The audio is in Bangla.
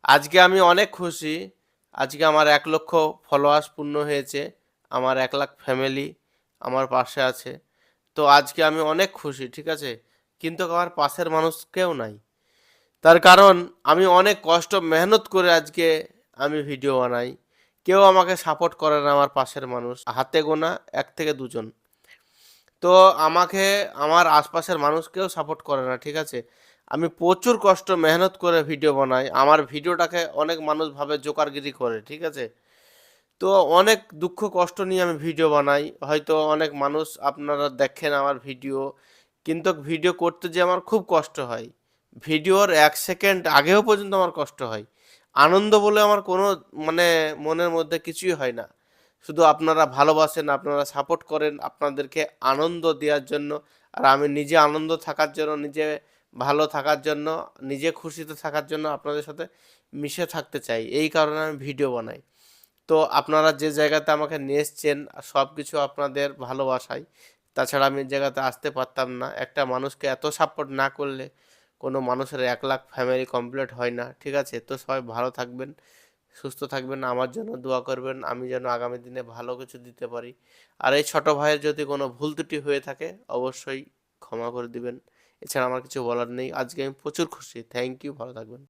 আজকে আমি অনেক খুশি। আজকে আমার ১,০০,০০০ ফলোয়ার্স পূর্ণ হয়েছে। আমার ১,০০,০০০ ফ্যামিলি আমার পাশে আছে। তো আজকে আমি অনেক খুশি, ঠিক আছে? কিন্তু আমার পাশের মানুষ কেউ নাই। তার কারণ আমি অনেক কষ্ট মেহনত করে আজকে আমি ভিডিও বানাই। কেউ আমাকে সাপোর্ট করে না আমার পাশের মানুষ। হাতে গোনা ১ থেকে ২ জন। তো আমাকে আমার আশপাশের মানুষ কেউ সাপোর্ট করে না, ঠিক আছে? আমি প্রচুর কষ্ট মেহনত করে ভিডিও বানাই। আমার ভিডিওটাকে অনেক মানুষ ভাবে জোকারগিরি করে, ঠিক আছে? তো অনেক দুঃখ কষ্ট নিয়ে আমি ভিডিও বানাই। হয়তো অনেক মানুষ আপনারা দেখেন আমার ভিডিও, কিন্তু ভিডিও করতে যেয়ে আমার খুব কষ্ট হয়। ভিডিওর ১ সেকেন্ড আগেও পর্যন্ত আমার কষ্ট হয়। আনন্দ বলে আমার কোনো মানে মনের মধ্যে কিছুই হয় না। শুধু আপনারা ভালোবাসেন, আপনারা সাপোর্ট করেন, আপনাদেরকে আনন্দ দেওয়ার জন্য। আর আমি নিজে আনন্দ থাকার জন্য, নিজে ভালো থাকার জন্য, নিজে খুশিতে থাকার জন্য আপনাদের সাথে মিশে থাকতে চাই। এই কারণে আমি ভিডিও বানাই। তো আপনারা যে জায়গাতে আমাকে নিয়ে এসছেন সবকিছু আপনাদের ভালোবাসায়। তাছাড়া আমি এই জায়গাতে আসতে পারতাম না। একটা মানুষকে এত সাপোর্ট না করলে কোনো মানুষের ১,০০,০০০ ফ্যামিলি কমপ্লিট হয় না। ঠিক আছে? তো সবাই ভালো থাকবেন, সুস্থ থাকবেন, আমার জন্য দোয়া করবেন। আমি যেন আগামী দিনে ভালো কিছু দিতে পারি। আর এই ছোট ভাইয়ের যদি কোনো ভুল ত্রুটি হয়ে থাকে অবশ্যই ক্ষমা করে দিবেন। এছাড়া আমার কিছু বলার নেই। আজকে আমি প্রচুর খুশি। Thank you. ভালো থাকবেন।